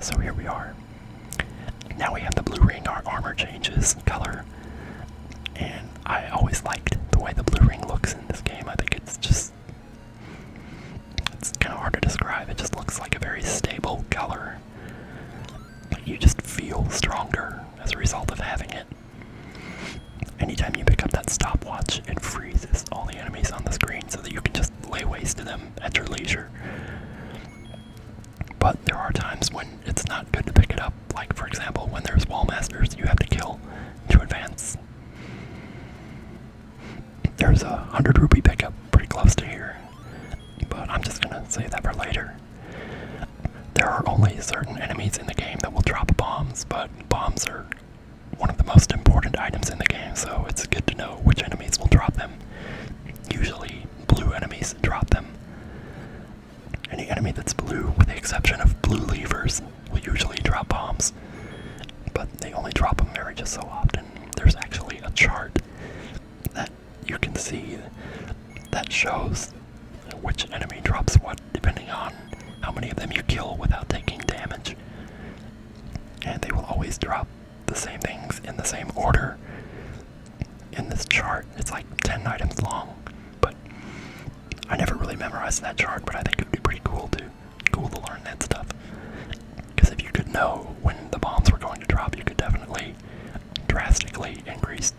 So here we are. Now we have the blue ring, our armor changes color. And I always liked the way the blue ring looks in this game. I think it's kind of hard to describe. It just looks like a very stable color. Like you just feel stronger as a result of having it. Anytime you pick up that stopwatch, it freezes all the enemies on the screen so that you can just lay waste to them at your leisure. But there are times when it's not good to pick it up, like for example when there's wall masters you have to kill to advance. There's a 100 rupee pickup pretty close to here, but I'm just gonna save that for later. There are only certain enemies in the game that will drop bombs, but bombs are one of the most important items in the game, so it's good to know which enemies will drop them. Usually blue enemies drop them. Any enemy that's blue, with the exception of blue levers, will usually drop bombs, but they only drop them every just so often. There's actually a chart that you can see that shows which enemy drops what depending on how many of them you kill without taking damage. And they will always drop the same things in the same order in this chart. It's like 10 items long, but I never really memorized that chart, but I think it would be pretty cool to learn that stuff. Because if you could know when the bombs were going to drop, you could definitely drastically increase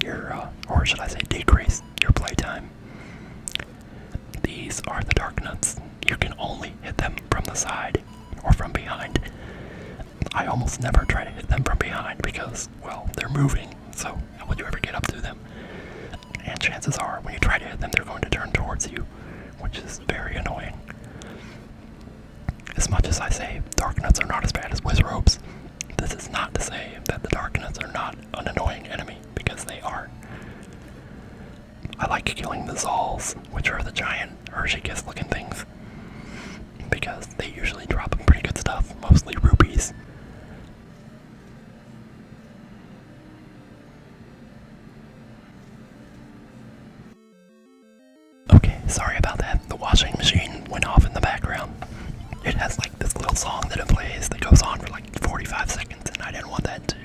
your, or should I say decrease your playtime. These are the dark nuts. You can only hit them from the side or from behind. I almost never try to hit them from behind because, well, they're moving, so how would you ever get up to them? And chances are, when you try to hit them, they're going to turn towards you, which is very annoying. As much as I say dark nuts are not as bad as whiz robes, this is not to say that the dark nuts are not an annoying enemy, because they are. I like killing the Zals, which are the giant Hershey-Kiss looking things, because they usually drop pretty good stuff, mostly rupees. Okay, sorry about that. The washing machine went off in the background. It has like this little song that it plays that goes on for like 45 seconds, and I didn't want that to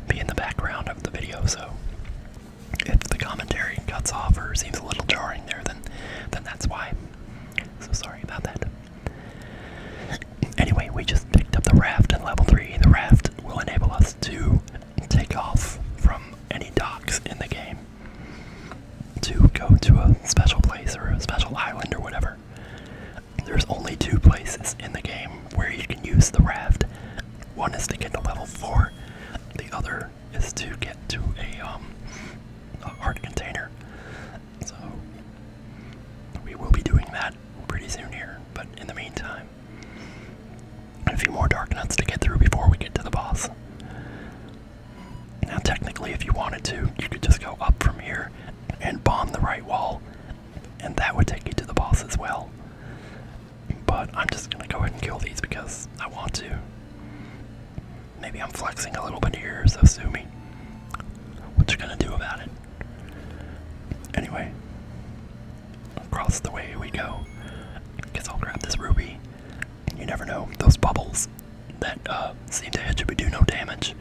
be in the background of the video, so if the commentary cuts off or seems a little jarring there, then that's why. So sorry about that. Anyway, we just picked up the raft in level 3. The raft will enable us to take off from any docks in the game to go to a special place or a special island or whatever. There's only 2 places in the game where you can use the raft. One is to get to level 4. The other is to get to a heart container. So we will be doing that pretty soon here, but in the meantime, a few more dark nuts to get through before we get to the boss. Now technically, if you wanted to, you could just go up from here and bomb the right wall, and that would take you to the boss as well. But I'm just gonna go ahead and kill these because I want to. Maybe I'm flexing a little bit here, so sue me. What you gonna do about it? Anyway, across the way we go. Guess I'll grab this ruby. You never know, those bubbles that seem to hit you but do no damage.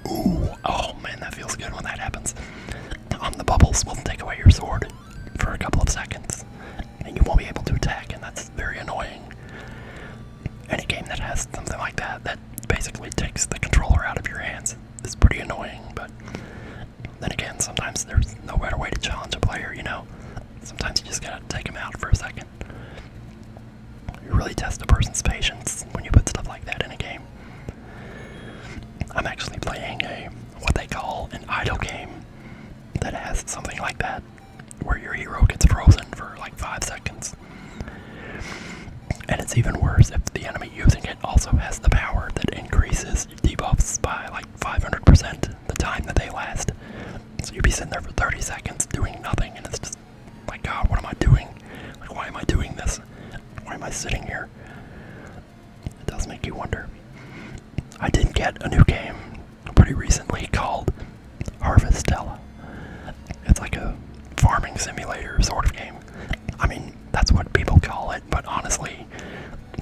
Ooh, oh man, that feels good when that happens. The bubbles will take away your sword for a couple of seconds, and you won't be able to attack, and that's very annoying. Any game that has something like that, that basically takes the controller out of your hands, is pretty annoying, but then again, sometimes there's no better way to challenge a player, you know? Sometimes you just gotta take them out for a second. You really test a person's patience when you put stuff like that in a game. I'm actually playing what they call an idle game that has something like that, where your hero gets frozen for like 5 seconds. And it's even worse if the enemy using it also has the power that increases debuffs by like 500% the time that they last. So you'd be sitting there for 30 seconds doing nothing, and it's just like, God, what am I doing? Like, why am I doing this? Why am I sitting here? It does make you wonder. I did get a new game pretty recently called Harvestella. It's like a farming simulator sort of game. I mean, that's what people call it, but honestly,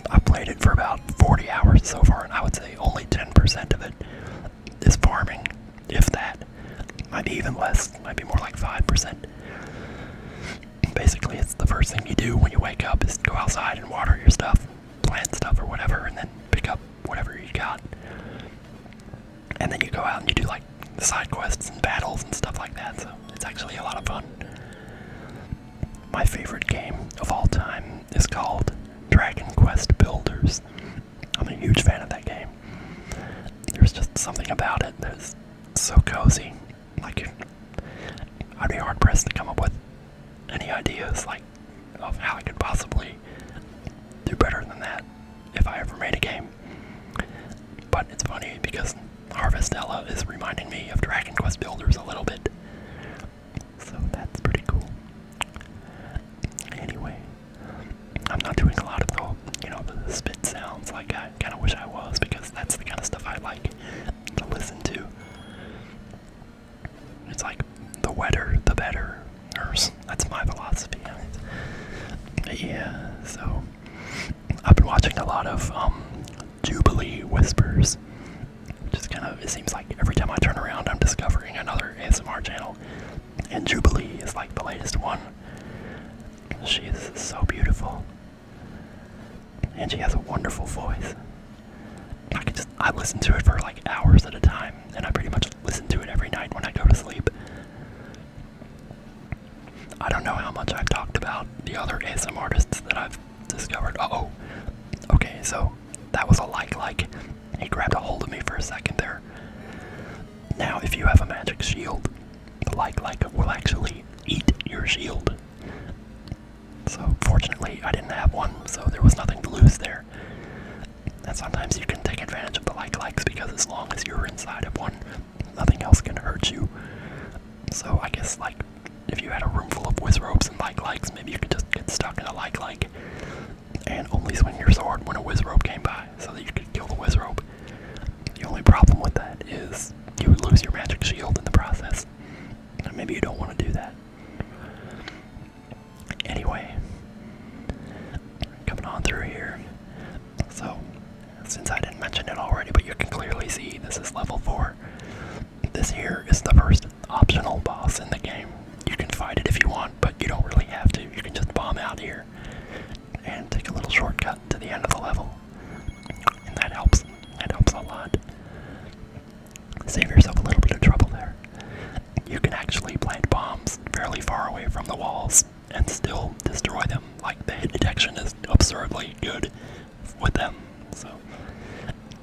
I've played it for about 40 hours so far, and I would say only 10% of it is farming, if that. Might be even less, might be more like 5%. Basically, it's the first thing you do when you wake up is go outside and water your stuff, plant stuff or whatever, and then pick up whatever you got. And then you go out and you do like side quests and battles and stuff like that, so it's actually a lot of fun. My favorite game of all time is called Dragon Quest Builders. I'm a huge fan of that game. There's just something about it that's so cozy. Like, I'd be hard pressed to come up with any ideas like of how I could possibly do better than that if I ever made a game. But it's funny because Harvestella is reminding me of Dragon Quest Builders a little bit. So that's pretty cool. Anyway, I'm not doing a lot of the spit sounds like I kind of wish I was, because that's the kind of stuff I like to listen to. It's like, the wetter, the better. That's my philosophy. Yeah, so I've been watching a lot of Jubilee Whispers. Just kind of, it seems like every time I turn around, I'm discovering another ASMR channel. And Jubilee is like the latest one. She is so beautiful. And she has a wonderful voice. I listen to it for like hours at a time, and I pretty much listen to it every night when I go to sleep. I don't know how much I've talked about the other ASMR artists that I've discovered. Okay, so that was a like. He grabbed a hold of me for a second there. Now, if you have a magic shield, the like will actually eat your shield. So, fortunately, I didn't have one, so there was nothing to lose there. And sometimes you can take advantage of the likes because as long as you're inside of one, nothing else can hurt you. So, I guess, like, if you had a room full of Wizrobes and likes, maybe you could just get stuck in a like, and only swing your sword when a Wizrobe came by, so that you could kill the Wizrobe. The only problem with that is you would lose your magic shield in the process, and maybe you don't want to do that. Anyway, coming on through here. So, since I didn't mention it already, but you can clearly see this is level 4. This here is the first optional boss in the game. You can fight it if you want, but you don't really have to. You can just bomb out here and take a little shortcut to the end of the level. And that helps. That helps a lot. Save yourself a little bit of trouble there. You can actually plant bombs fairly far away from the walls and still destroy them. Like, the hit detection is absurdly good with them. So,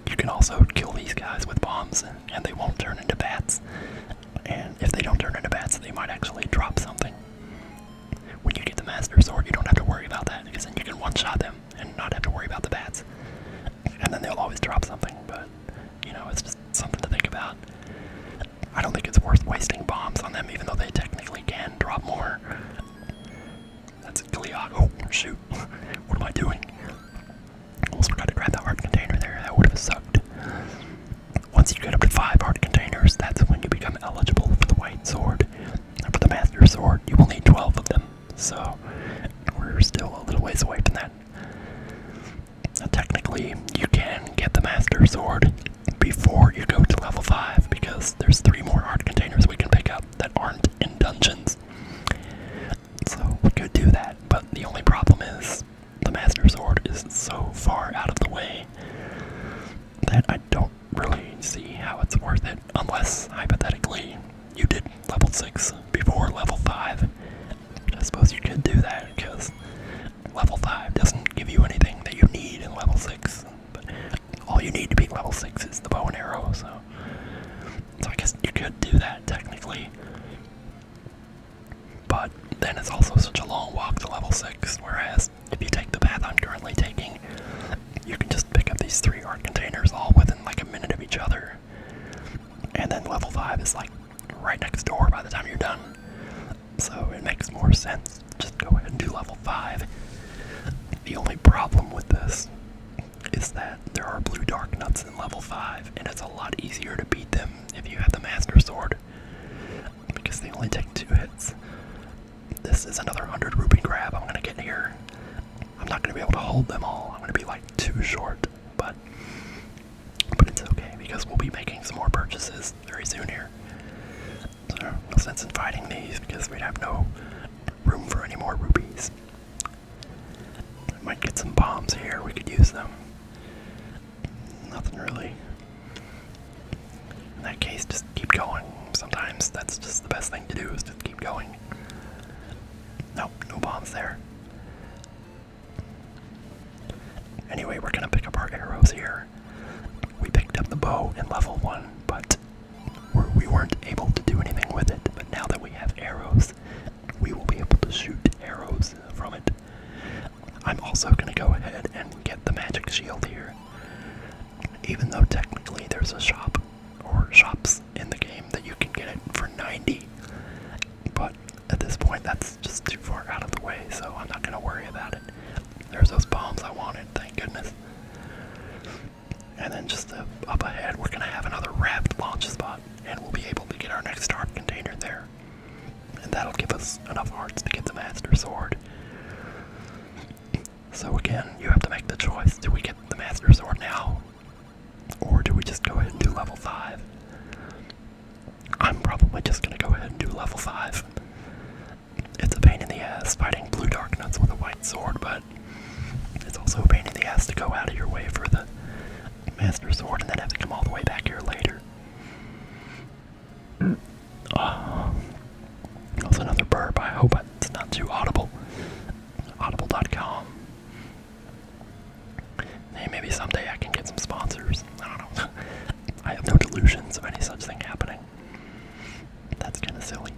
you can also kill these guys with bombs and they won't turn into bats. And if they don't turn into bats, they might actually drop something. When you get the Master Sword, you don't have to worry about that, because then you can one-shot them and not have to worry about the bats. And then they'll always drop something, but, it's just something to think about. I don't think it's worth wasting bombs on them, even though they technically can drop more. That's a Gleeok. Oh, shoot. What am I doing? Almost forgot to grab that heart container there. That would have sucked. Once you get up to 5 heart containers, that's when you become eligible for the white sword. And for the Master Sword, you will need 12 of them. So, we're still a little ways away from that. Now, technically, you can get the Master Sword before you go to level 5, because there's 3 more heart containers we can pick up that aren't in dungeons. So, we could do that, but the only problem is the Master Sword is so far out of the way that I don't really see how it's worth it, unless, hypothetically, you did level 6 before level 5. I suppose you could do that, because level 5 doesn't give you anything that you need in level 6. But all you need to beat level 6 is the bow and arrow, so I guess you could do that, technically. But then it's also such a long walk to level 6, whereas if you take the path I'm currently taking, you can just pick up these 3 heart containers all within like a minute of each other. And then level 5 is like right next door by the time you're done. So it makes more sense. Just go ahead and do level 5. The only problem with this is that there are blue dark nuts in level 5, and it's a lot easier to beat them if you have the Master Sword, because they only take 2 hits. This is another 100 rupee grab I'm going to get here. I'm not going to be able to hold them all. I'm going to be like too short, but it's okay because we'll be making some more purchases very soon here. So no sense in fighting these because we'd have no room for any more rupees. I might get some bombs here, we could use them. Nothing really. In that case, just keep going. Sometimes that's just the best thing to do, is just keep going. Nope, no bombs there. Anyway, we're gonna pick up our arrows here. We picked up the bow in level 1, but we weren't able to do anything with it. But now that we have arrows, we will be able to shoot arrows from it. I'm also gonna go ahead and get the magic shield here. Even though technically there's a shop, or shops in the game that you can get it for 90. But at this point, that's just too far out of the way, so I'm not gonna worry about it. There's those bombs I wanted, thank goodness. And then just up ahead, we're gonna have another wrapped launch spot, and we'll be able to get our next start container there. And that'll give us enough hearts to get the Master Sword. So again, you have to make the choice. Do we get the Master Sword now? Or do we just go ahead and do level 5? I'm probably just gonna go ahead and do level 5. It's a pain in the ass fighting blue dark nuts with a white sword, but it's also a pain in the ass to go out of your way for the Master Sword and then have to come all the way back here later. That was another burp. I hope it's not too audible. Audible.com. Hey, maybe someday I can get some sponsors. I don't know. I have no delusions of any such thing happening. That's kind of silly.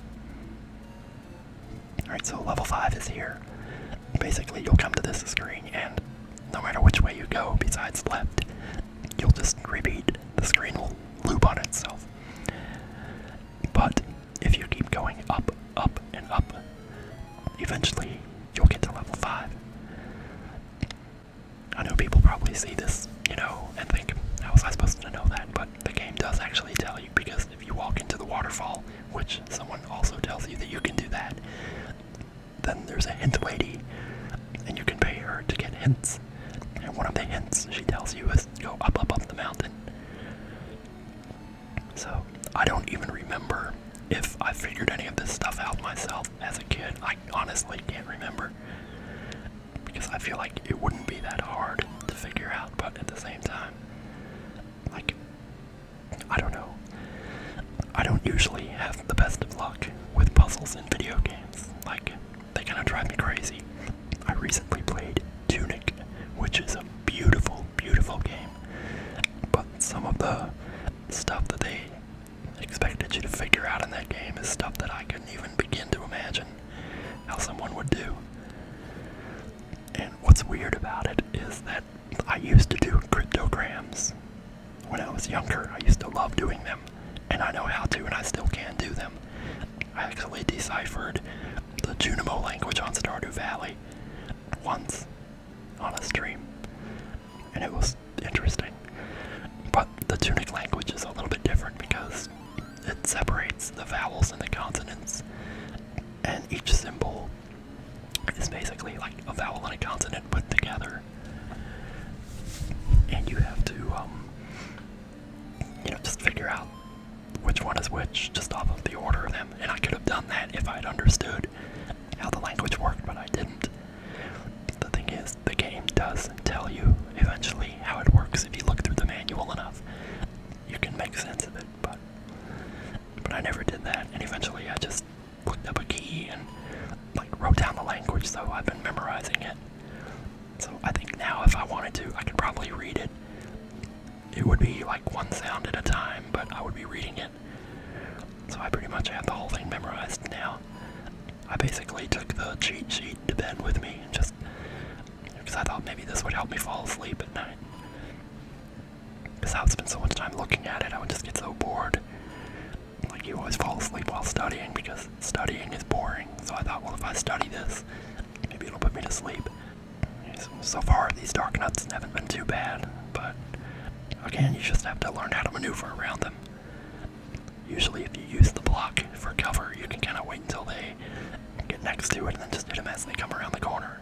Alright, so level 5 is here. Basically, you'll come to this screen, and no matter which way you go besides left, you'll just repeat. The screen will loop on itself. But if you keep going up, up, and up, eventually you'll get to level 5. I know people probably see this, and think, how was I supposed to know that? But the game does actually tell you, because if you walk into the waterfall, which someone also tells you that you can do that, then there's a hint lady, and you can pay her to get hints. And one of the hints she tells you is go up, up, up the mountain. So, I don't even remember if I figured any of this stuff out myself as a kid. I honestly can't remember. Because I feel like it wouldn't be that hard to figure out, but at the same time, I don't know. I don't usually have the best of luck with puzzles in video games. They kind of drive me crazy. I recently played Tunic, which is a beautiful, beautiful game. But some of the stuff that they expected you to figure out in that game is stuff that I couldn't even begin to imagine how someone would do. And what's weird about it is that I used to do cryptograms. When I was younger, I used to love doing them. And I know how to, and I still can do them. I actually deciphered the Junimo language on Stardew Valley once on a stream. And it was interesting. But the Tunic language is a little bit different because it separates the vowels and the consonants. And each symbol is basically like a vowel and a consonant put together. And you have to, just figure out which one is which just off of the order of them. And I could have done that if I'd understood how the language worked, but I didn't. The thing is, the game does tell you eventually how it works. If you look through the manual enough, you can make sense of it, but I never did that. And eventually I just looked up a key and wrote down the language, so I've been memorizing it. So I think now if I wanted to, I could probably read it. It would be one sound at a time, but I would be reading it. So I pretty much have the whole thing memorized now. I basically took the cheat sheet to bed with me, and just because I thought maybe this would help me fall asleep at night. Because I would spend so much time looking at it, I would just get so bored. You always fall asleep while studying because studying is boring. So I thought, well, if I study this, maybe it'll put me to sleep. So far, these dark nuts haven't been too bad, but again, you just have to learn how to maneuver around them. Usually, if you use the block for cover, you can kind of wait until they get next to it and then just hit them as they come around the corner.